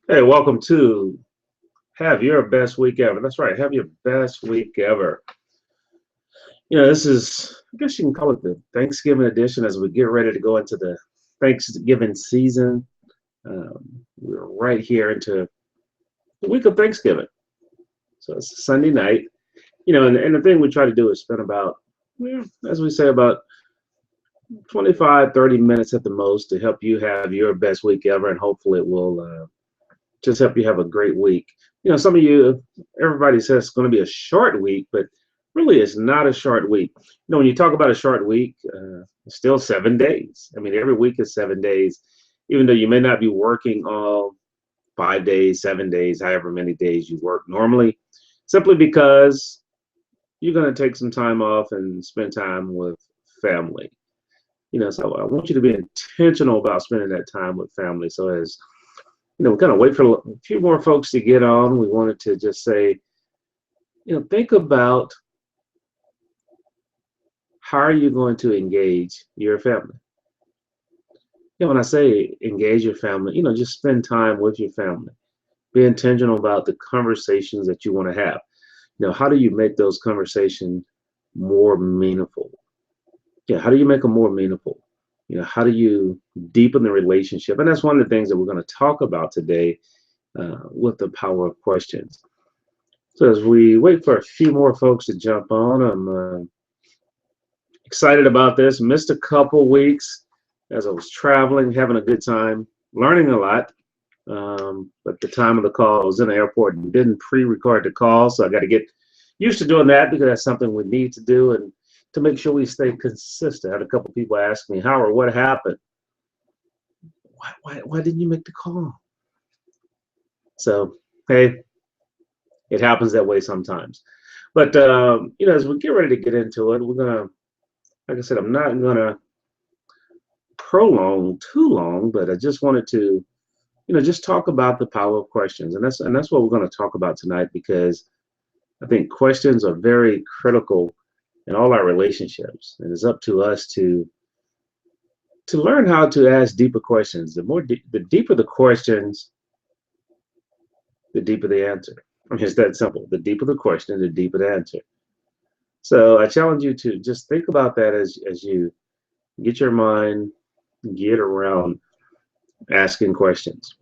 Hey, welcome to Have Your Best Week Ever. That's right, have your best week ever. This is, I guess you can call it the Thanksgiving edition as we get ready to go into the Thanksgiving season. We're right here into the week of Thanksgiving. So it's Sunday night. And the thing we try to do is spend about, as we say, about 25, 30 minutes at the most to help you have your best week ever. And hopefully it will just help you have a great week. Some of you, everybody says it's going to be a short week, but really it's not a short week. When you talk about a short week, it's still 7 days. I mean, every week is 7 days, even though you may not be working all 5 days, 7 days, however many days you work normally, simply because you're going to take some time off and spend time with family. So I want you to be intentional about spending that time with family. So as we kind of wait for a few more folks to get on. We wanted to just say, think about how are you going to engage your family. When I say engage your family, just spend time with your family. Be intentional about the conversations that you want to have. How do you make those conversations more meaningful? How do you make them more meaningful? How do you deepen the relationship? And that's one of the things that we're going to talk about today with the power of questions. So as we wait for a few more folks to jump on, I'm excited about this. Missed a couple weeks as I was traveling, having a good time, learning a lot. But the time of the call, I was in the airport and didn't pre-record the call, so I got to get used to doing that because that's something we need to do and to make sure we stay consistent. I had a couple people ask me, Howard, what happened? Why didn't you make the call? So, hey, it happens that way sometimes. But as we get ready to get into it, we're gonna, like I said, I'm not gonna prolong too long, but I just wanted to, just talk about the power of questions, and that's what we're going to talk about tonight because I think questions are very critical in all our relationships, and it's up to us to learn how to ask deeper questions. The deeper the questions, the deeper the answer. I mean, it's that simple. The deeper the question, the deeper the answer. So I challenge you to just think about that as you get your mind get around asking questions.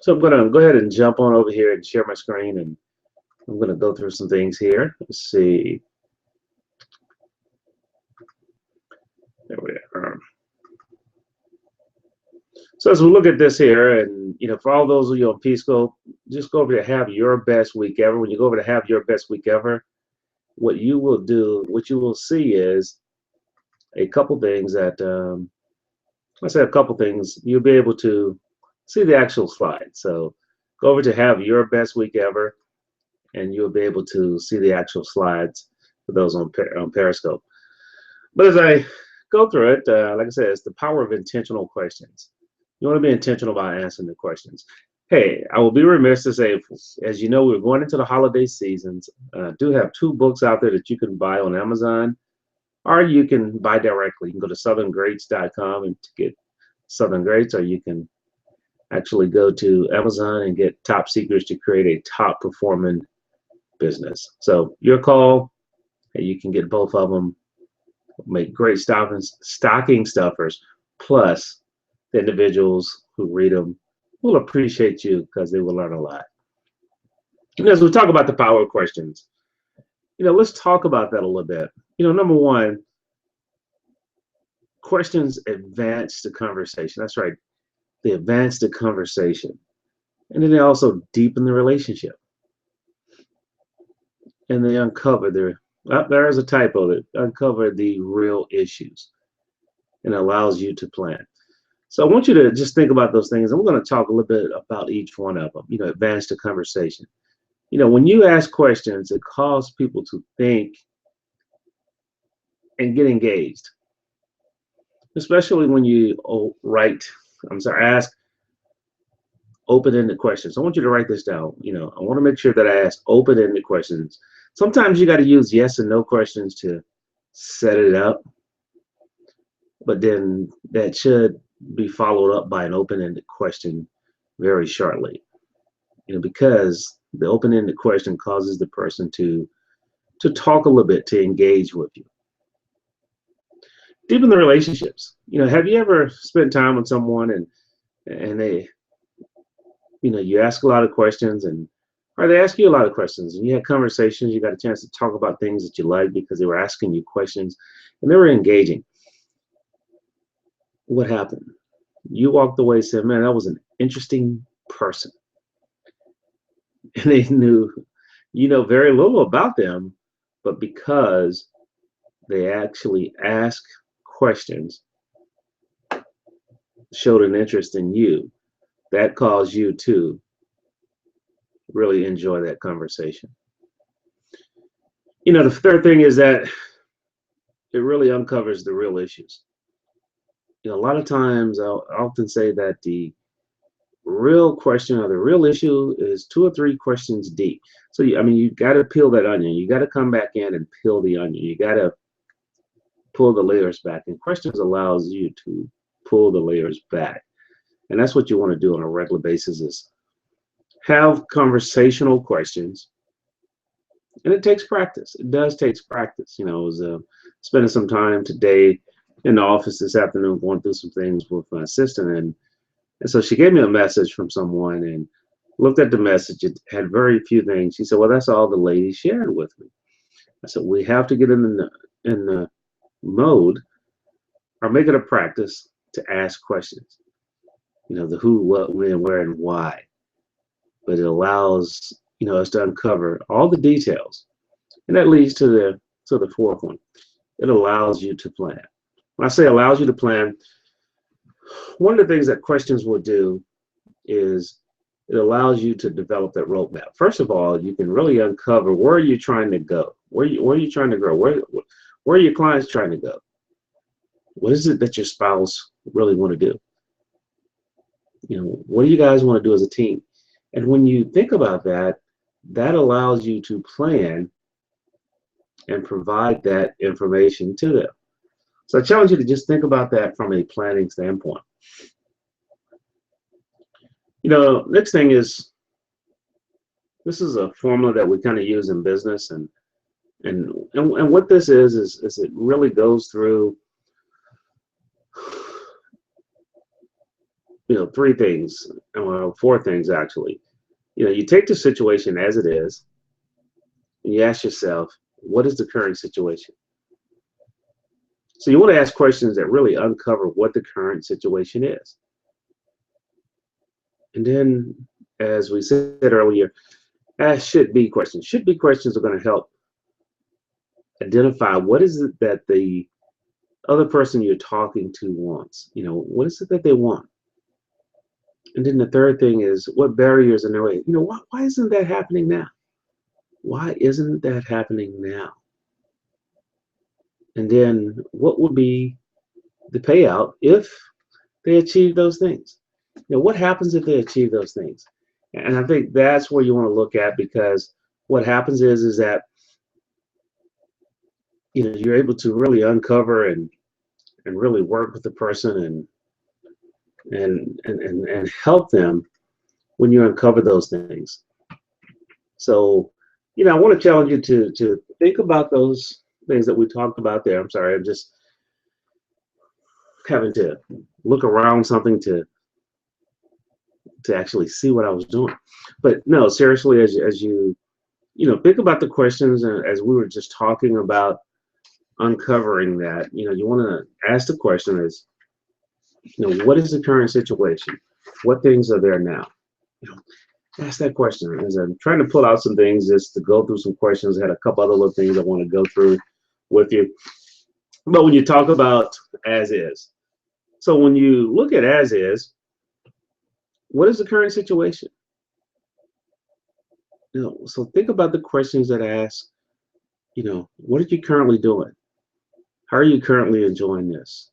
So I'm going to go ahead and jump on over here and share my screen, and I'm going to go through some things here. Let's see. There we are. So as we look at this here, and for all those of you on Peace School, just go over to Have Your Best Week Ever. When you go over to Have Your Best Week Ever, what you will see is a couple things that let's say a couple things. You'll be able to see the actual slide. So go over to Have Your Best Week Ever, and you'll be able to see the actual slides for those on Periscope. But as I go through it, like I said, it's the power of intentional questions. You want to be intentional about answering the questions. Hey, I will be remiss to say, as you know, we're going into the holiday seasons. Do have two books out there that you can buy on Amazon, or you can buy directly. You can go to southerngreats.com and get Southern Greats, or you can actually go to Amazon and get Top Secrets to create a top performing business. So your call. Hey, you can get both of them. Make great stocking stuffers. Plus, the individuals who read them will appreciate you because they will learn a lot. And as we talk about the power of questions, let's talk about that a little bit. Number one, questions advance the conversation. That's right. They advance the conversation. And then they also deepen the relationship. And they uncover there is a typo that uncover the real issues and allows you to plan. So I want you to just think about those things, and we're going to talk a little bit about each one of them. Advance the conversation. When you ask questions, it calls people to think and get engaged, especially when you ask open-ended questions. I want you to write this down. I want to make sure that I ask open-ended questions. Sometimes you got to use yes and no questions to set it up, but then that should be followed up by an open-ended question very shortly. Because the open-ended question causes the person to talk a little bit, to engage with you. Deepen the relationships. Have you ever spent time with someone and they, you ask a lot of questions, or they ask you a lot of questions, and you had conversations, you got a chance to talk about things that you like because they were asking you questions and they were engaging. What happened? You walked away saying, man, that was an interesting person. And they knew, very little about them, but because they actually asked questions, showed an interest in you, that caused you to really enjoy that conversation. The third thing is that it really uncovers the real issues. A lot of times I'll often say that the real question or the real issue is 2 or 3 questions deep. So, you got to peel that onion. You got to come back in and peel the onion. You got to pull the layers back. And questions allows you to pull the layers back. And that's what you want to do on a regular basis, is have conversational questions. And it takes practice. It does take practice. I was spending some time today in the office this afternoon going through some things with my assistant. And so she gave me a message from someone and looked at the message. It had very few things. She said, well, that's all the lady shared with me. I said, we have to get in the mode, or make it a practice to ask questions. The who, what, when, where, and why. But it allows us to uncover all the details, and that leads to the fourth one. It allows you to plan. When I say allows you to plan, one of the things that questions will do is it allows you to develop that roadmap. First of all, you can really uncover where you're trying to go, where are you trying to grow, where are your clients trying to go, what is it that your spouse really want to do, what do you guys want to do as a team? And when you think about that, that allows you to plan and provide that information to them. So I challenge you to just think about that from a planning standpoint. Next thing is, this is a formula that we kind of use in business, and what this is it really goes through 3 things, well, 4 things actually. You take the situation as it is, and you ask yourself, what is the current situation? So you want to ask questions that really uncover what the current situation is. And then, as we said earlier, ask should-be questions. Should-be questions are going to help identify what is it that the other person you're talking to wants. What is it that they want? And then the third thing is, what barriers in their way? Why isn't that happening now? Why isn't that happening now? And then what would be the payout if they achieve those things? What happens if they achieve those things? And I think that's where you want to look at, because what happens is that you're able to really uncover and really work with the person and help them when you uncover those things. So, I want to challenge you to think about those things that we talked about there. I'm sorry, I'm just having to look around something to actually see what I was doing. But no, seriously, as you think about the questions, and as we were just talking about uncovering that, you want to ask the question is, what is the current situation? What things are there now? Ask that question. As I'm trying to pull out some things just to go through some questions, I had a couple other little things I want to go through with you. But when you talk about as is, so when you look at as is, what is the current situation? So think about the questions that ask, what are you currently doing? How are you currently enjoying this?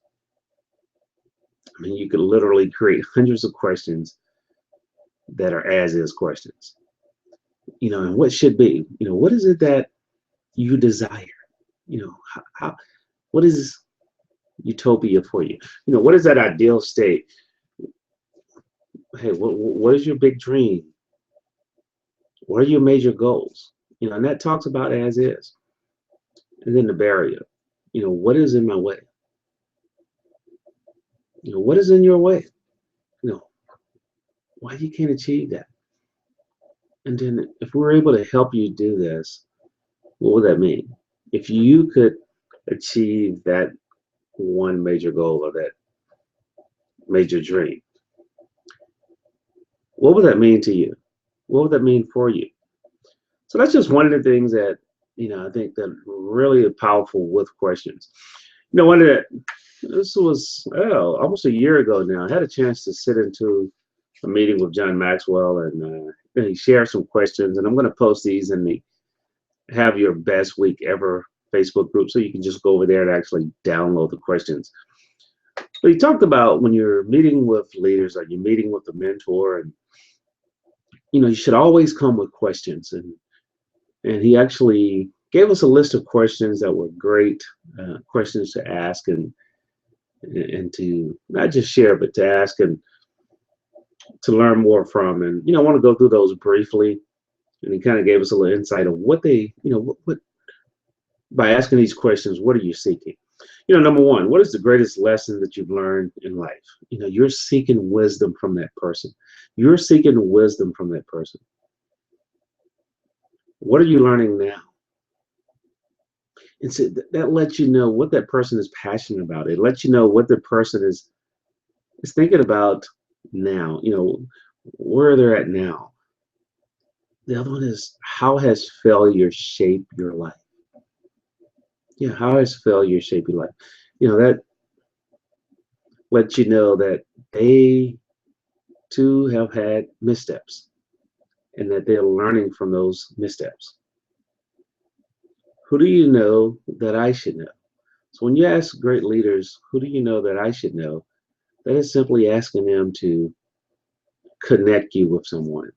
I mean, you could literally create hundreds of questions that are as is questions. And what should be, what is it that you desire? What is utopia for you? What is that ideal state? Hey, what is your big dream? What are your major goals? And that talks about as is. And then the barrier. What is in my way? What is in your way? You know, why you can't achieve that? And then if we're able to help you do this, what would that mean? If you could achieve that one major goal or that major dream, what would that mean to you? What would that mean for you? So that's just one of the things that, I think that really are powerful with questions. One of the, this was almost a year ago now. I had a chance to sit into a meeting with John Maxwell and he shared some questions. And I'm going to post these in the Have Your Best Week Ever Facebook group so you can just go over there and actually download the questions. But he talked about when you're meeting with leaders or you're meeting with a mentor, and you should always come with questions. And he actually gave us a list of questions that were great questions to ask and to not just share, but to ask and to learn more from. And I want to go through those briefly. And he kind of gave us a little insight of what they, what by asking these questions, what are you seeking? Number one, what is the greatest lesson that you've learned in life? You're seeking wisdom from that person. You're seeking wisdom from that person. What are you learning now? And so that lets you know what that person is passionate about. It lets you know what the person is thinking about now, where they're at now. The other one is, how has failure shaped your life? Yeah, how has failure shaped your life? That lets you know that they too have had missteps and that they're learning from those missteps. Who do you know that I should know? So when you ask great leaders, who do you know that I should know? That is simply asking them to connect you with someone.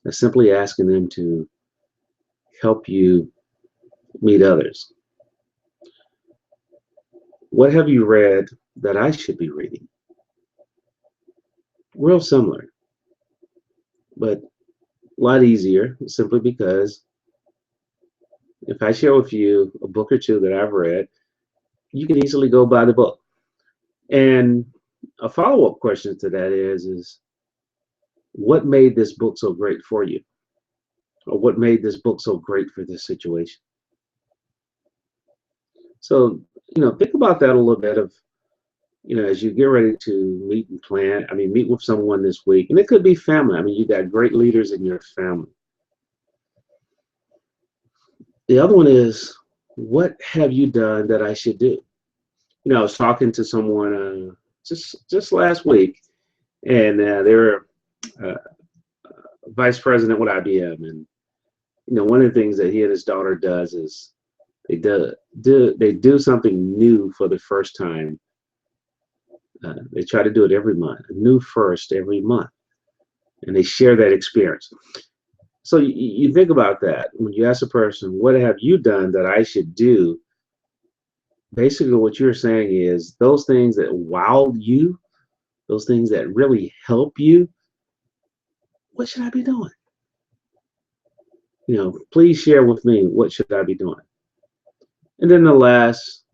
That's simply asking them to help you meet others. What have you read that I should be reading? Real similar, but a lot easier simply because if I share with you a book or two that I've read, you can easily go buy the book. And a follow-up question to that is what made this book so great for you? Or what made this book so great for this situation? So, think about that a little bit of, as you get ready to meet and plan, meet with someone this week, and it could be family. You got great leaders in your family. The other one is, what have you done that I should do? I was talking to someone just last week, and they're uh, vice president with IBM, and one of the things that he and his daughter does is they do something new for the first time. They try to do it every month, a new first every month, and they share that experience. So you think about that when you ask a person, "What have you done that I should do?" Basically, what you're saying is those things that wow you, those things that really help you. What should I be doing? Please share with me, what should I be doing? And then the last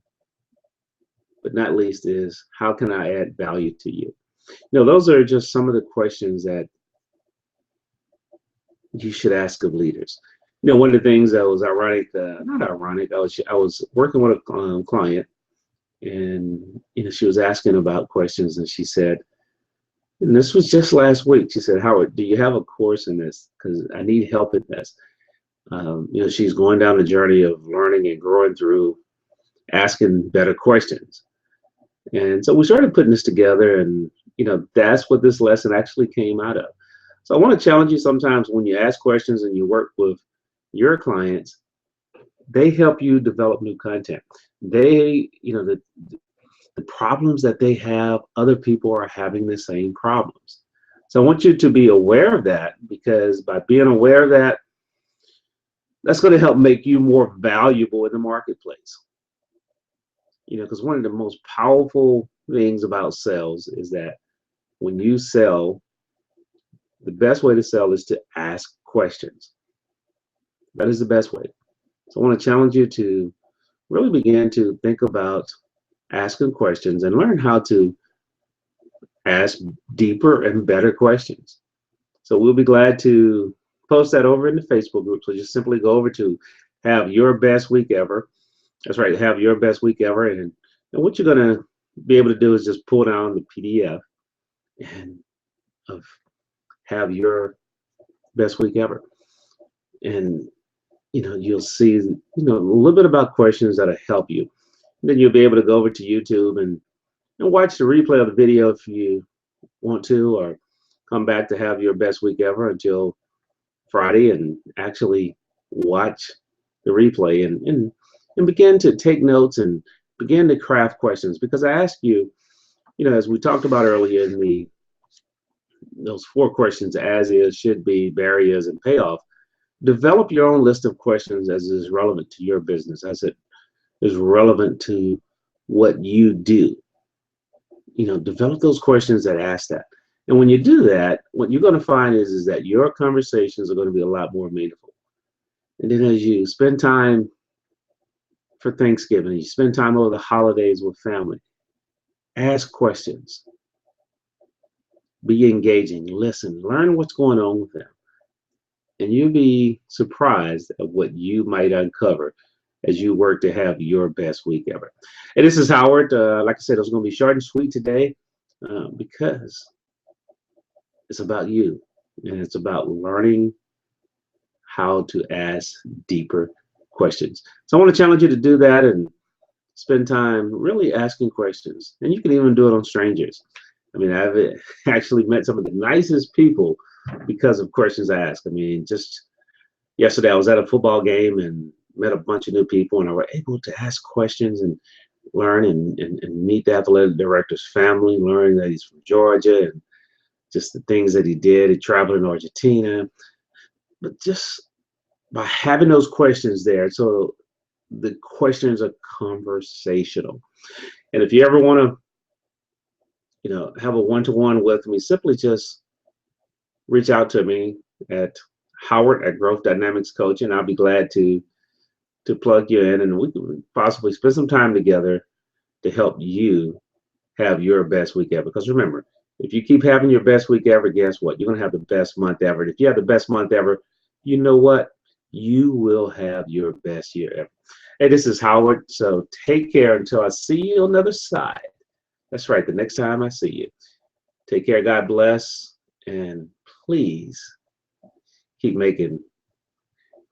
but not least is, how can I add value to you? Those are just some of the questions that you should ask of leaders. One of the things that was ironic, not ironic, I was working with a client, and she was asking about questions, and she said, and this was just last week, she said, "Howard, do you have a course in this? Because I need help in this." She's going down the journey of learning and growing through asking better questions. And so we started putting this together, and that's what this lesson actually came out of. So I want to challenge you sometimes when you ask questions and you work with your clients, they help you develop new content. They, the problems that they have, other people are having the same problems. So I want you to be aware of that, because by being aware of that, that's going to help make you more valuable in the marketplace. Because one of the most powerful things about sales is that when you sell, The best way to sell is to ask questions. That is the best way. So I want to challenge you to really begin to think about asking questions and learn how to ask deeper and better questions. So we'll be glad to post that over in the Facebook group. So just simply go over to Have Your Best Week Ever. That's right, Have Your Best Week Ever. And what you're going to be able to do is just pull down the PDF and of Have Your Best Week Ever. And you'll see a little bit about questions that'll help you. And then you'll be able to go over to YouTube and watch the replay of the video if you want to, or come back to Have Your Best Week Ever until Friday and actually watch the replay and begin to take notes and begin to craft questions. Because I ask you, as we talked about earlier in those 4 questions: as is, should be, barriers, and payoff. Develop your own list of questions as is relevant to your business, as it is relevant to what you do. Develop those questions that ask that. And when you do that, what you're going to find is that your conversations are going to be a lot more meaningful. And then as you spend time for Thanksgiving, you spend time over the holidays with family, ask questions, be engaging, listen, learn what's going on with them. And you'll be surprised at what you might uncover as you work to have your best week ever. And this is Howard. Like I said, it's going to be short and sweet today because it's about you, and it's about learning how to ask deeper questions. So I want to challenge you to do that and spend time really asking questions. And you can even do it on strangers. I mean, I've actually met some of the nicest people because of questions I ask. I mean, just yesterday I was at a football game and met a bunch of new people, and I was able to ask questions and learn and meet the athletic director's family, learn that he's from Georgia and just the things that he did. He traveled in Argentina. But just by having those questions there, so the questions are conversational. And if you ever want to, have a one-to-one with me, simply just reach out to me at Howard at Growth Dynamics Coaching. I'll be glad to plug you in, and we can possibly spend some time together to help you have your best week ever. Because remember, if you keep having your best week ever, guess what? You're going to have the best month ever. And if you have the best month ever, you know what? You will have your best year ever. Hey, this is Howard. So take care until I see you on the other side. That's right, the next time I see you. Take care, God bless, and please keep making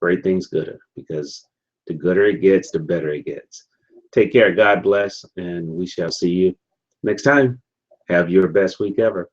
great things gooder, because the gooder it gets, the better it gets. Take care, God bless, and we shall see you next time. Have your best week ever.